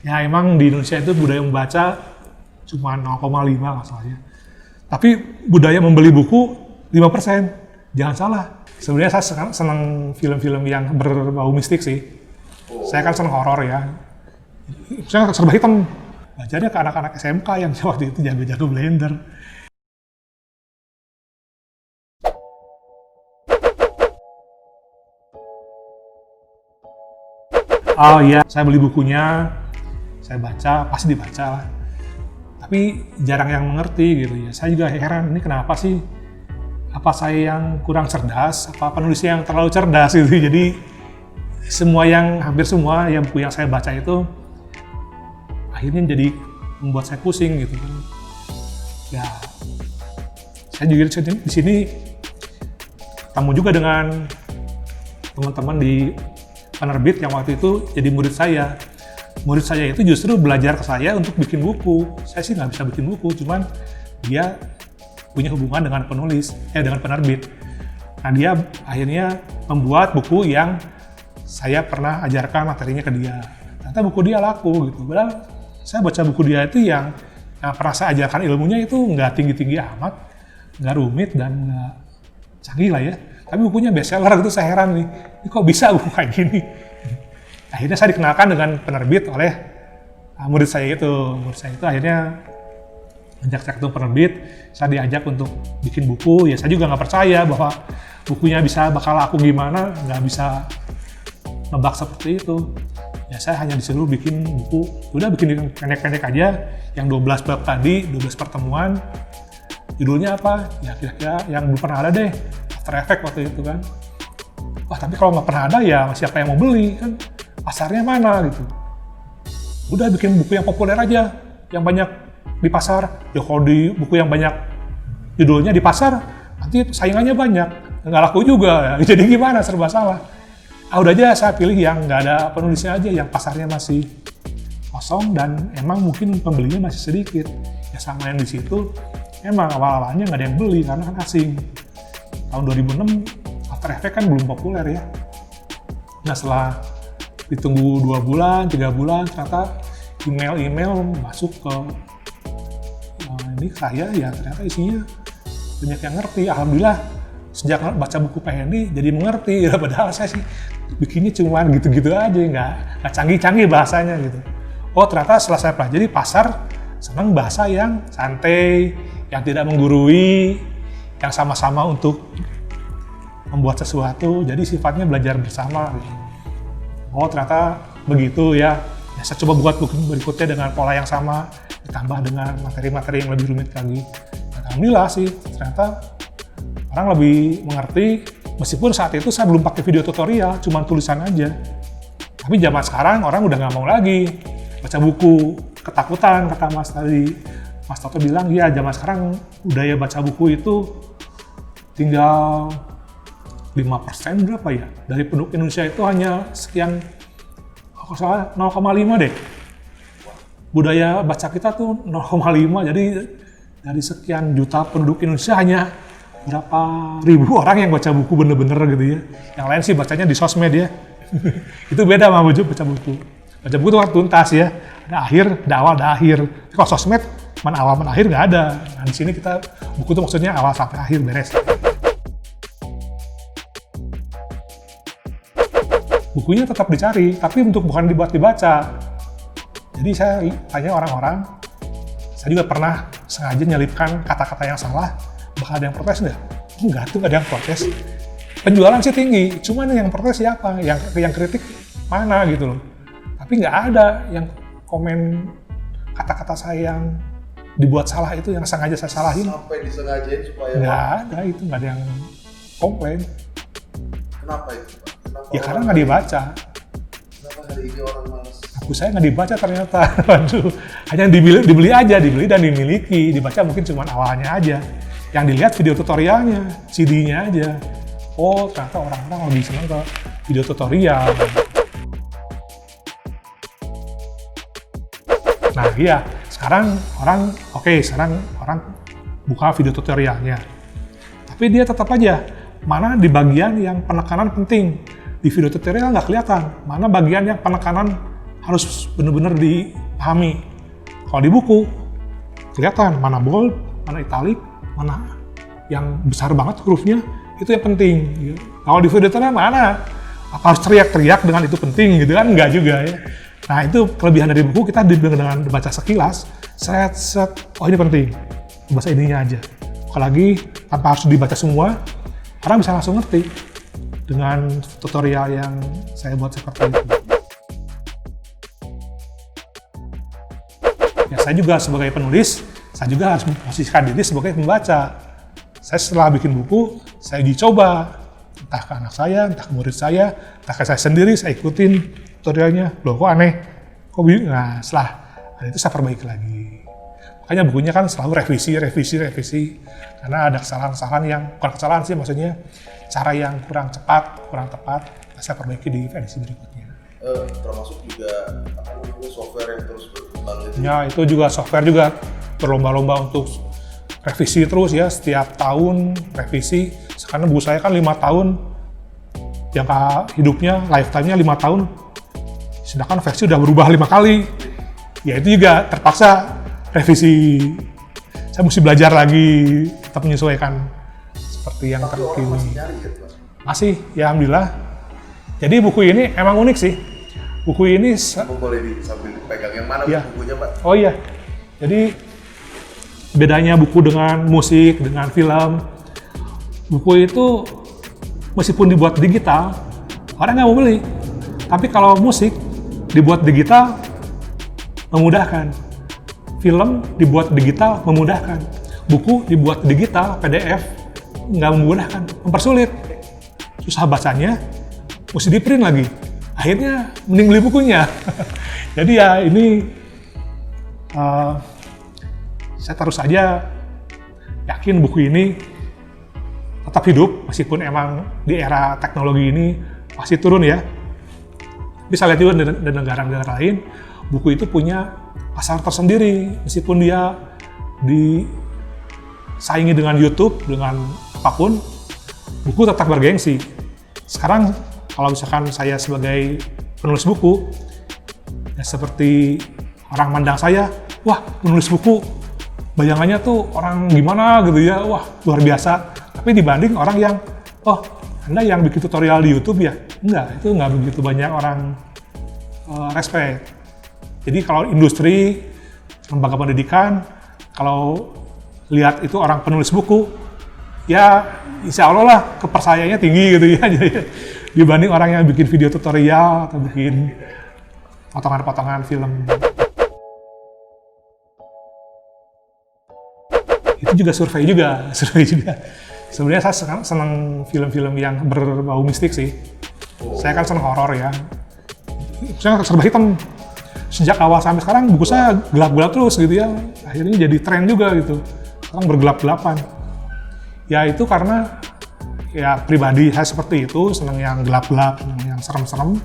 Ya emang di Indonesia itu budaya membaca cuma 0,5 masalahnya. Tapi budaya membeli buku 5%. Jangan salah. Sebenarnya saya senang film-film yang berbau mistik sih. Saya kan senang horor ya. Saya serba hitam. Belajarnya ke anak-anak SMK yang waktu itu jago-jago Blender. Oh iya, saya beli bukunya, saya baca, pasti dibaca lah. Tapi jarang yang mengerti gitu ya. Saya juga heran, ini kenapa sih? Apa saya yang kurang cerdas? Apa penulisnya yang terlalu cerdas gitu? Jadi hampir semua yang buku yang saya baca itu akhirnya jadi membuat saya pusing gitu kan. Ya, saya juga di sini ketemu juga dengan teman-teman di penerbit yang waktu itu jadi murid saya. Murid saya itu justru belajar ke saya untuk bikin buku. Saya sih nggak bisa bikin buku, cuman dia punya hubungan dengan dengan penerbit. Nah dia akhirnya membuat buku yang saya pernah ajarkan materinya ke dia. Ternyata buku dia laku gitu. Padahal saya baca buku dia itu yang pernah saya ajarkan ilmunya itu nggak tinggi-tinggi amat, nggak rumit dan nggak canggih lah ya. Tapi bukunya bestseller gitu, saya heran nih, ini kok bisa buku kayak gini? Akhirnya saya dikenalkan dengan penerbit oleh murid saya itu. Murid saya itu akhirnya ajak saya ketemu penerbit, saya diajak untuk bikin buku. Ya saya juga nggak percaya bahwa bukunya bakal laku gimana, nggak bisa nebak seperti itu. Ya saya hanya disuruh bikin buku, udah bikin pendek-pendek aja, yang 12 bab tadi, 12 pertemuan. Judulnya apa? Ya kira-kira yang belum pernah ada deh. After Effects waktu itu kan. Wah tapi kalau nggak pernah ada ya siapa yang mau beli kan, pasarnya mana gitu. Udah bikin buku yang populer aja, yang banyak di pasar. Ya kalau di buku yang banyak judulnya di pasar, nanti saingannya banyak, nggak laku juga. Jadi gimana, serba salah. Udah aja saya pilih yang nggak ada penulisnya aja, yang pasarnya masih kosong dan emang mungkin pembelinya masih sedikit. Ya sama yang di situ, emang awal-awalnya nggak ada yang beli karena kan asing. Tahun 2006 After Effects kan belum populer ya. Nah setelah ditunggu 2 bulan, 3 bulan, ternyata email masuk ke ini saya, ya ternyata isinya banyak yang ngerti. Alhamdulillah sejak baca buku Pak Hendy jadi mengerti. Ya, padahal saya sih bikinnya cuma gitu-gitu aja, nggak canggih-canggih bahasanya gitu. Oh ternyata setelah saya pelajari, pasar senang bahasa yang santai, yang tidak menggurui, yang sama-sama untuk membuat sesuatu, jadi sifatnya belajar bersama. Oh ternyata begitu ya. Saya coba buat buku berikutnya dengan pola yang sama, ditambah dengan materi-materi yang lebih rumit lagi. Alhamdulillah sih, ternyata orang lebih mengerti, meskipun saat itu saya belum pakai video tutorial, cuma tulisan aja. Tapi zaman sekarang orang udah nggak mau lagi baca buku, ketakutan kata Mas tadi. Mas Toto bilang, ya zaman sekarang budaya baca buku itu tinggal 5% berapa ya? Dari penduduk Indonesia itu hanya sekian, kalau salah 0,5 deh. Budaya baca kita tuh 0,5, jadi dari sekian juta penduduk Indonesia hanya berapa ribu orang yang baca buku bener-bener gitu ya. Yang lain sih bacanya di sosmed ya. Itu beda sama baca buku. Baca buku itu kan tuntas ya, ada akhir, ada awal, ada akhir. Kalau sosmed, mana awal, mana akhir nggak ada. Nah di sini kita, buku itu maksudnya awal sampai akhir beres. Bukunya tetap dicari, tapi bukan dibuat dibaca. Jadi saya tanya orang-orang, saya juga pernah sengaja nyelipkan kata-kata yang salah, bakal ada yang protes nggak? Enggak tuh, nggak ada yang protes. Penjualan sih tinggi, cuman yang protes siapa? Yang kritik mana gitu loh. Tapi nggak ada yang komen kata-kata saya yang dibuat salah itu, yang sengaja saya salahin. Sampai disengajain supaya... Nggak ada, itu nggak ada yang komplain. Kenapa itu Pak? Ya karena nggak dibaca. Kenapa hari ini orang malas? Buku saya nggak dibaca ternyata. Waduh, hanya dibeli aja, dibeli dan dimiliki. Dibaca mungkin cuma awalnya aja. Yang dilihat video tutorialnya, CD-nya aja. Oh ternyata orang-orang lebih senang ke video tutorial. Nah iya, sekarang orang buka video tutorialnya. Tapi dia tetap aja, mana di bagian yang penekanan penting. Di video tutorial nggak kelihatan, mana bagian yang penekanan harus benar-benar dipahami. Kalau di buku, kelihatan mana bold, mana italic, mana yang besar banget hurufnya, itu yang penting. Gitu. Kalau di video tutorial mana? Apa harus teriak-teriak dengan itu penting gitu kan? Enggak juga ya. Nah itu kelebihan dari buku, kita dengan baca sekilas, set, oh ini penting, bahasa ininya aja. Apalagi tanpa harus dibaca semua, orang bisa langsung ngerti dengan tutorial yang saya buat seperti itu. Ya saya juga sebagai penulis, saya juga harus memposisikan diri sebagai pembaca. Saya setelah bikin buku, saya dicoba, entah ke anak saya, entah ke murid saya, entah ke saya sendiri, saya ikutin tutorialnya. Loh kok aneh, kok bingung? Nah setelah itu saya perbaiki lagi. Makanya bukunya kan selalu revisi, karena ada kesalahan-kesalahan yang, bukan kesalahan sih maksudnya, cara yang kurang cepat, kurang tepat, saya perbaiki di edisi berikutnya. Termasuk juga software yang terus berkembang gitu. Ya itu juga software juga berlomba-lomba untuk revisi terus ya, setiap tahun revisi. Karena buku saya kan 5 tahun, jangka hidupnya, lifetime-nya 5 tahun, sedangkan versi udah berubah 5 kali. Ya itu juga terpaksa revisi. Saya mesti belajar lagi, tetap menyesuaikan seperti yang terkini. Masih nyari ya, Pak? Masih, ya alhamdulillah. Jadi buku ini emang unik sih. Buku ini Boleh sambil dipegang yang mana ya. bukunya, Pak? Oh iya, jadi bedanya buku dengan musik, dengan film, buku itu meskipun dibuat digital, orang nggak mau beli. Tapi kalau musik dibuat digital, memudahkan. Film dibuat digital, memudahkan. Buku dibuat digital, PDF, nggak memudahkan, mempersulit. Susah bacanya, mesti di print lagi. Akhirnya mending beli bukunya. Jadi ya ini saya terus saja yakin buku ini tetap hidup meskipun emang di era teknologi ini pasti turun ya. Bisa lihat juga di negara-negara lain, buku itu punya pasar tersendiri meskipun dia disaingi dengan YouTube, dengan apapun, buku tetap bergengsi. Sekarang kalau misalkan saya sebagai penulis buku, ya seperti orang mandang saya, wah penulis buku, bayangannya tuh orang gimana gitu ya, wah luar biasa. Tapi dibanding orang yang, oh Anda yang bikin tutorial di YouTube ya, enggak, itu enggak begitu banyak orang respect. Jadi kalau industri, lembaga pendidikan, kalau lihat itu orang penulis buku, ya insya Allah lah kepercayaannya tinggi gitu ya. Jadi, dibanding orang yang bikin video tutorial atau bikin potongan-potongan film. Itu juga survei juga. Sebenarnya saya senang film-film yang berbau mistik sih. Saya kan senang horor ya. Saya serba hitam. Sejak awal sampai sekarang buku saya gelap-gelap terus gitu ya. Akhirnya jadi tren juga gitu. Sekarang bergelap-gelapan. Ya itu karena ya pribadi saya seperti itu, senang yang gelap-gelap, senang yang serem-serem.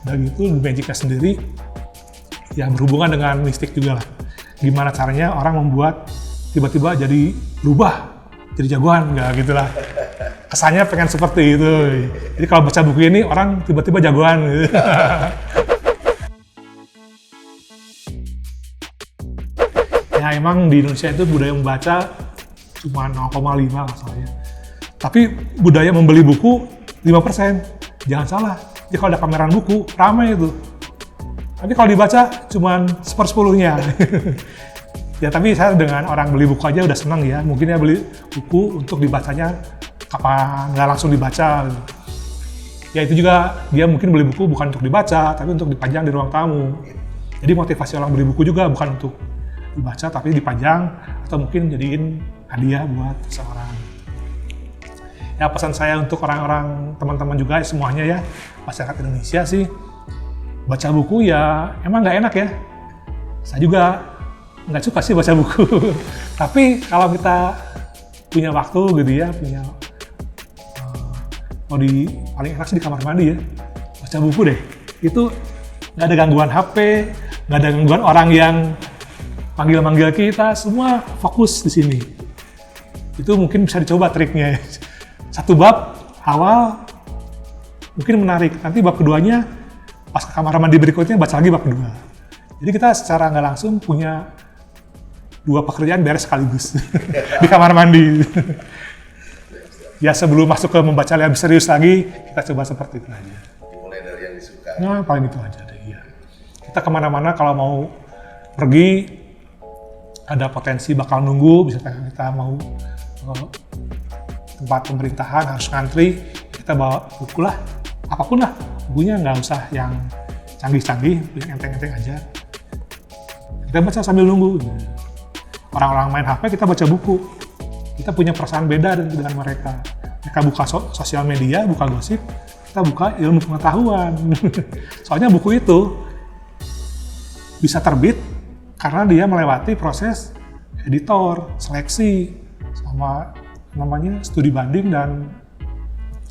Dan itu magicnya sendiri ya berhubungan dengan mistik juga lah. Gimana caranya orang membuat tiba-tiba jadi berubah, jadi jagoan, nggak gitu lah. Kesannya pengen seperti itu. Jadi kalau baca buku ini orang tiba-tiba jagoan gitu. Ya emang di Indonesia itu budaya membaca cuma 0,5 masalahnya. Tapi budaya membeli buku 5%. Jangan salah. Jadi kalau ada pameran buku, ramai itu. Tapi kalau dibaca cuma 1/10-nya. Ya tapi saya dengan orang beli buku aja udah senang ya. Mungkin ya beli buku untuk dibacanya kapan, nggak langsung dibaca. Ya itu juga dia mungkin beli buku bukan untuk dibaca, tapi untuk dipajang di ruang tamu. Jadi motivasi orang beli buku juga bukan untuk dibaca, tapi dipajang atau mungkin jadiin hadiah buat seseorang. Ya pesan saya untuk orang-orang, teman-teman juga semuanya ya, masyarakat Indonesia sih, baca buku ya emang nggak enak ya. Saya juga nggak suka sih baca buku. Tapi kalau kita punya waktu gitu ya, paling enak sih di kamar mandi ya, baca buku deh. Itu nggak ada gangguan HP, nggak ada gangguan orang yang manggil-manggil kita, semua fokus di sini. Itu mungkin bisa dicoba triknya. Satu bab awal mungkin menarik, nanti bab keduanya pas ke kamar mandi berikutnya baca lagi bab kedua. Jadi kita secara nggak langsung punya 2 pekerjaan beres sekaligus di kamar mandi. Ya sebelum masuk ke membaca lebih serius lagi, kita coba seperti itu aja. Dimulai dari yang disuka. Nah, paling itu aja deh, iya. Kita kemana-mana kalau mau pergi, ada potensi bakal nunggu, bisa kita mau tempat pemerintahan harus ngantri, kita bawa buku lah, apapun lah, bukunya nggak usah yang canggih-canggih, yang enteng-enteng aja. Kita baca sambil nunggu. Orang-orang main HP, kita baca buku. Kita punya perasaan beda dengan mereka. Mereka buka sosial media, buka gosip, kita buka ilmu pengetahuan. Soalnya buku itu bisa terbit karena dia melewati proses editor, seleksi, sama namanya studi banding dan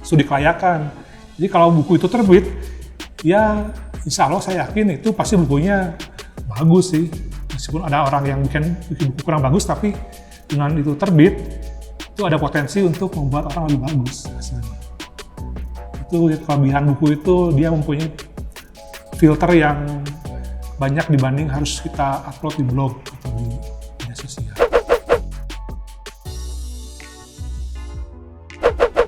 studi kelayakan. Jadi kalau buku itu terbit, ya insya Allah saya yakin itu pasti bukunya bagus sih. Meskipun ada orang yang bikin buku kurang bagus, tapi dengan itu terbit, itu ada potensi untuk membuat orang lebih bagus hasilnya. Itu kelebihan buku itu, dia mempunyai filter yang banyak dibanding harus kita upload di blog atau di media sosial.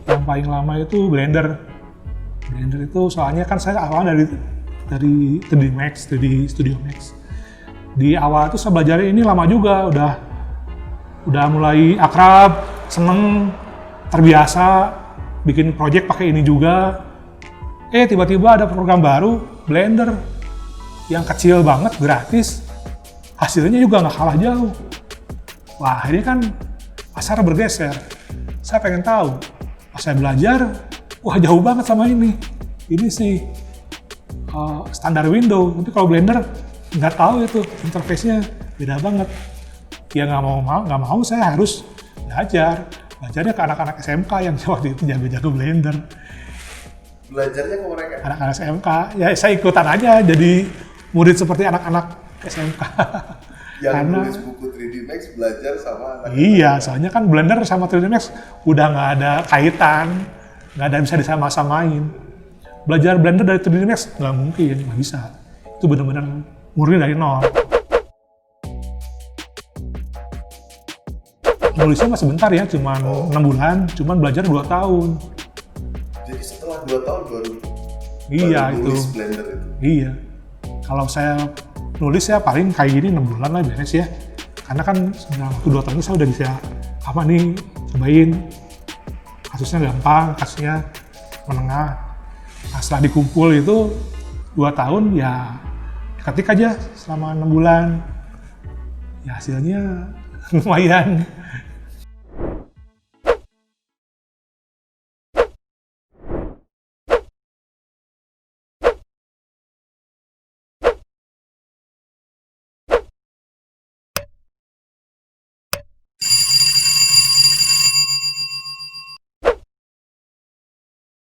Yang paling lama itu Blender. Blender itu soalnya kan saya awalnya dari 3D Max, 3D Studio Max. Di awal itu saya belajar ini lama juga, udah mulai akrab, seneng, terbiasa bikin project pakai ini juga. Tiba-tiba ada program baru, Blender, yang kecil banget, gratis, hasilnya juga nggak kalah jauh. Wah, ini kan pasar bergeser. Saya pengen tahu, pas saya belajar, wah jauh banget sama ini. Ini sih standar Windows, tapi kalau Blender nggak tahu itu interface-nya beda banget. Ya nggak mau saya harus belajarnya ke anak-anak SMK yang waktu itu jago-jago Blender. Belajarnya ke mereka? Anak-anak SMK, ya saya ikutan aja jadi murid seperti anak-anak SMK. Yang karena nulis buku 3D Max belajar sama anak-anak. Iya, soalnya kan Blender sama 3D Max udah nggak ada kaitan, nggak ada bisa disama-samain. Belajar Blender dari 3D Max nggak mungkin, nggak bisa. Itu benar-benar murni dari nol. Nulisnya mah sebentar ya, cuma 6 bulan, cuman belajar 2 tahun. Jadi setelah 2 tahun baru Nulis Blender itu? Iya. Kalau saya nulis ya paling kayak gini 6 bulan lah beres ya. Karena kan dalam waktu 2 tahun saya udah bisa cobain. Kasusnya gampang, kasusnya menengah. Nah, setelah dikumpul itu 2 tahun ya ketik aja selama 6 bulan. Ya hasilnya lumayan.